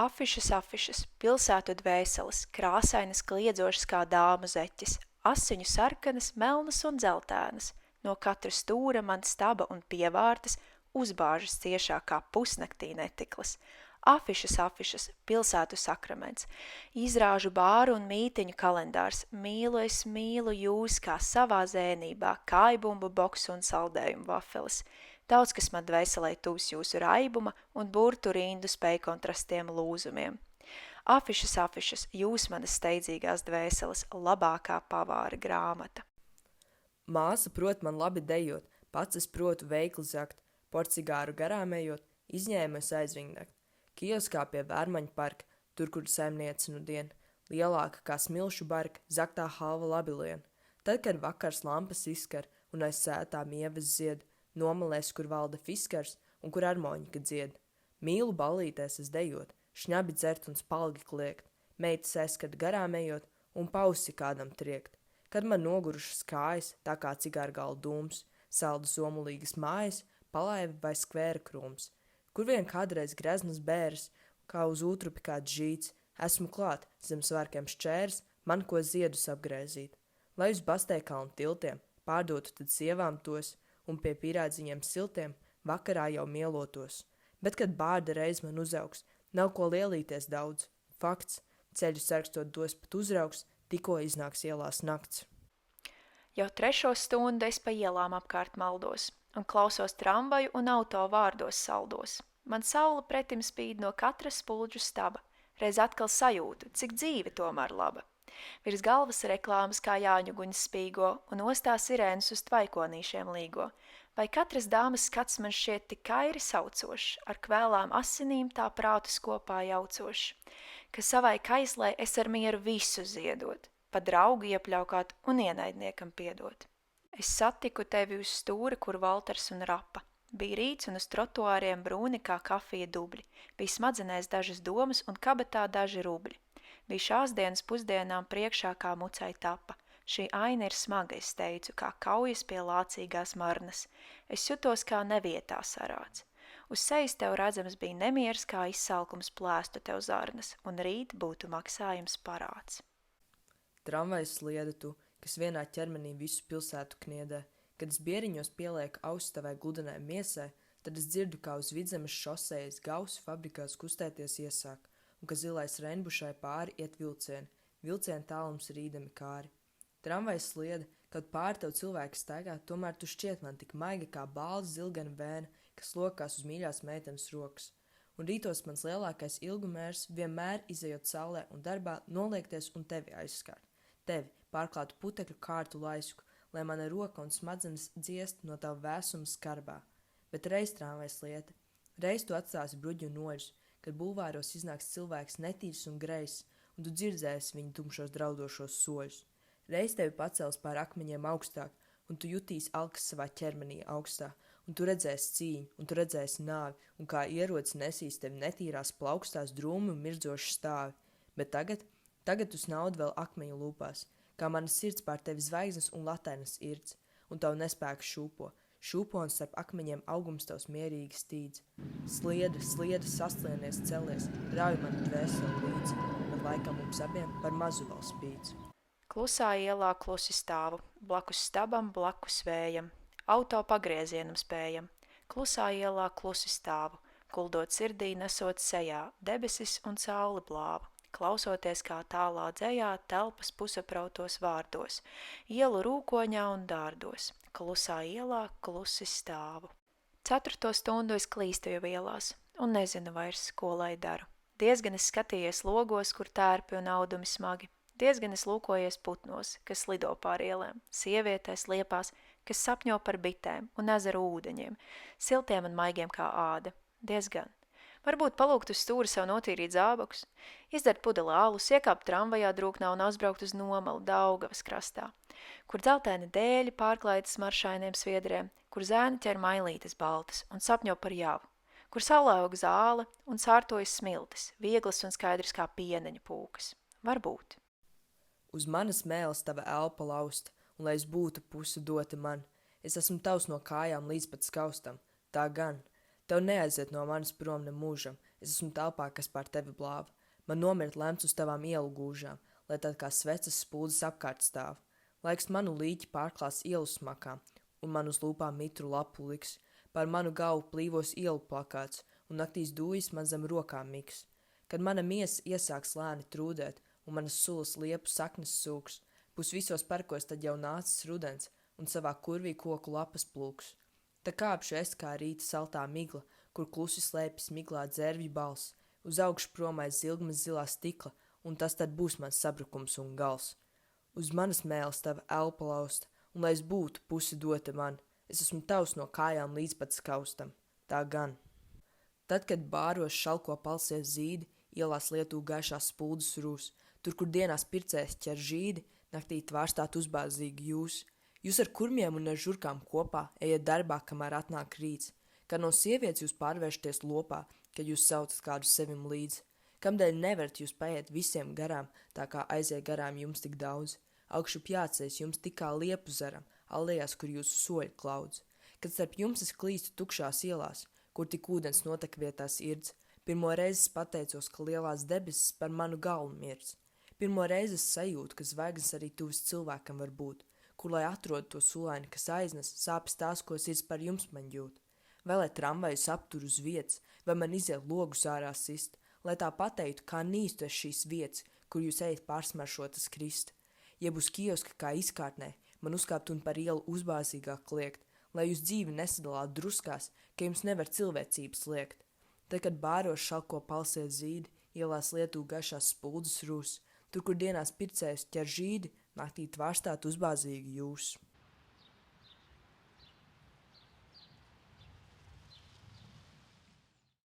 Afišas, afišas, pilsētu dvēseles, krāsainas kliedzošas kā dāmu zeķes, asiņu sarkanas, melnas un dzeltēnas, no katra stūra man staba un pievārtas, uzbāžas ciešāk kā pusnaktī netiklas. Afišas, afišas, pilsētu sakraments, izrāžu bāru un mītiņu kalendārs, mīlu es mīlu jūs kā savā zēnībā, kājbumbu, boksu un saldējumu vafeles. Daudz, kas man dvēselē tūs jūsu raibuma un burtu rindu spēj kontrastiem lūzumiem. Afišas, afišas, jūs manas steidzīgās dvēseles, labākā pavāra grāmata. Māsa prot man labi dejot, pats es protu veikli zakt, porcigāru garām ejot, izņēmu es aizringnakt. Kioskā pie Vērmaņa parka, tur, kur saimniece nu dien, lielāka kā smilšu barka, zaktā halva labi lien. Tad, kad vakars lampas izskar un aiz sētām ievas zied, nomalēs, kur valda fiskars un kur armoņika dzied. Mīlu ballītēs es dejot, šņabi dzert un spalgi kliegt, meitas aizskat garām ejot un pausi kādam triekt. Kad man nogurušas kājas, tā kā cigārgala dūms, saldu somulīgas mājas, palaiva vai skvēra krūms. Kur vien kādreiz greznas bērs, kā uz ūtrupi kāds žīts, esmu klāt, zem svarkiem šķērs, man ko ziedus apgrēzīt. Lai uz Basteikalnu tiltiem pārdotu tad sievām tos, un pie pīrādziņiem siltiem vakarā jau mielotos. Bet, kad bārda reiz man uzaugs, nav ko lielīties daudz. Fakts, ceļu sarkstot dos pat uzraugs, tikko iznāks ielās nakts. Jau 3. stundu es pa ielām apkārt maldos un klausos tramvaju un auto vārdos saldos. Man saule pretim spīd no katras spuldžu staba, reiz atkal sajūtu, cik dzīve tomēr laba. Virs galvas reklāmas kā jāņuguņas spīgo un ostā sirēnas uz tvaikonīšiem līgo. Vai katras dāmas skats man šķiet tik kairi saucošs, ar kvēlām asinīm tā prātus kopā jaucošs, ka savai kaislē es ar mieru visu ziedot, pa draugu iepļaukāt un ienaidniekam piedot. Es satiku tevi uz stūra, kur Valters un Rapa. Bija rīts un uz trotuāriem brūni kā kafija dubļi. Bija smadzenēs dažas domas un kabatā daži rubļi. Bija šās dienas pusdienām priekšā kā mucai tapa. Šī aina ir smaga, es teicu, kā kaujas pie lācīgās marnas. Es jutos kā nevietā sarāds. Uz sejas tev redzams bija nemieris, kā izsalkums plēstu tev zarnas, un rīt būtu maksājums parāds. Tramvajs slieda tu, kas vienā ķermenī visu pilsētu kniedē. Kad es bieriņos pielieku austavai gludenai miesai, tad es dzirdu, kā uz Vidzemes šosejas gausu fabrikās kustēties iesāk, un ka zilais Renbušai pāri iet vilcieni tālums rīdami kāri. Tramvajs slieda, kad pāri tev cilvēki staigā, tomēr tu šķiet man tik maiga kā bāls zilgana bēna, kas lokās uz mīļās meitenes rokas. Un rītos mans lielākais ilgumērs vienmēr izejot saulē un darbā noliekties un tevi aizskārt. Tevi, pārklātu putekļu kārtu laisku, lai mana roka un smadzenes dziest no tava vēsuma skarbā. Bet reiz tramvajs lieta, reiz tu atstāsi bruģu nožus, kad bulvāros iznāks cilvēks netīrs un grejs, un tu dzirdēsi viņu tumšos draudošos soļus. Reiz tevi pacels pār akmeņiem augstāk, un tu jutīsi alkas savā ķermenī augstā, un tu redzēsi cīņu, un tu redzēsi nāvi, un kā ierocis nesīs tevi netīrās plaukstās drūmi un mirdzoši stāvi. Bet tagad tu snaudi vēl akmeņu lūpās, kā mana sirds pār tevi zvaigznes un latainas irds, un tavu nespēku šūpo un starp akmeņiem augums tavs mierīgi stīdz. Slieda, sastlienies, celies, rauj man dvēseli līdzi, bet laikam mums abiem par mazu vēl spīdz. Klusā ielā klusi stāvu, blakus stabam, blakus vējam, auto pagriezienam spējam. Klusā ielā klusi stāvu, kuldot sirdī nesot sejā, debesis un sauli blāvu. Klausoties kā tālā dzejā telpas pusaprautos vārdos, ielu rūkoņā un dārdos, klusā ielā klusi stāvu. 4. stundu es klīstu jau ielās, un nezinu vairs, ko lai daru. Diezgan es skatījies logos, kur tērpi un audumi smagi, diezgan es lūkojies putnos, kas lido pār ielēm, sievietēs liepās, kas sapņo par bitēm un ezeru ūdeņiem, siltiem un maigiem kā āda, diezgan. Varbūt palūgt uz stūri sev notīrīt zābakus, izdzert pudeli alus, iekāpt tramvajā drūknā un aizbraukt uz Nomalu Daugavas krastā, kur dzeltēni dēļi pārklājas maršainiem sviedriem, kur zēni ķer mailītes baltas un sapņo par javu, kur saulē aug zāle un sārtojas smiltis, vieglas un skaidrs kā pieneņa pūkas. Varbūt. Uz manas mēles tava elpa lausta, un lai es būtu pusu dota man, es esmu tavs no kājām līdz pat skaustam, tā gan. Tev neaiziet no manis prom ne mūžam, Es esmu telpā, kas pār tevi blāva. Man nomirt lemts uz tavām ielu gūžām, lai tad kā svecas spuldzes apkārt stāv. Laiks manu līķi pārklās ielu smakām, un man uz lūpām mitru lapu liks. Pār manu galvu plīvos ielu plakāts, un naktīs dūjas man zem rokām miks. Kad mana miesa iesāks lēni trūdēt, un manas sulas liepu saknes sūks, būs visos parkos tad jau nācis rudens, un savā kurvī koku lapas plūks. Tā kāpšu es kā rīta saltā migla, kur klusi slēpjas miglā dzērvju balss, uz augšu promais zilgmas zilā stikla, un tas tad būs mans sabrukums un gals. Uz manas mēles tava elpa lausta, un lai es būtu pusi dota man, es esmu tavs no kājām līdz pat skaustam. Tā gan. Tad, kad bāros šalko palsies zīdi, ielās Lietū gaišās spuldzes rūs, tur, kur dienās pircējs ķer žīdi, naktī tvārstāt uzbāzīgi jūs. Jūs ar kurmiem un ar žurkām kopā ejat darbā, kamēr atnāk rīts, kad no sievietes jūs pārvēršaties lopā, kad jūs saucat kādu sevim līdzi. Kamdēļ nevarat jūs paiet visiem garām, tā kā aiziet garām jums tik daudz. Augšup jāceļas jums tik kā liepu zaram, alejās, kur jūsu soļi klaudz. Kad starp jums es klīstu tukšās ielās, kur tik ūdens notek vietās irdz, pirmo reizi pateicos, ka lielās debesis par manu galvu mirdz. Pirmo reizi es sajūtu, ka zvaigznes arī tuvis cilvēkam var būt, kur lai atrod to sulaini, kas aiznes, sāpes tās, ko sirds par jums man jūt. Vai lai tramvajus aptur uz vietas, vai man iziet logus ārā sist, lai tā pateiktu, kā nīstu es šīs vietas, kur jūs ejat pārsmaršotas krist. Jeb uz kioska kā izkārtnē, man uzkāpt un par ielu uzbāzīgāk kliegt, lai jūs dzīvi nesadalāt druskās, ka jums nevar cilvēcības liekt. Tad, kad bāros šalko palsies zīdi, ielās Lietū gaišās spuldzes rūs, tur, kur dienās pircējs ķer žīdi, naktī tvārstāt uzbāzīgi jūs.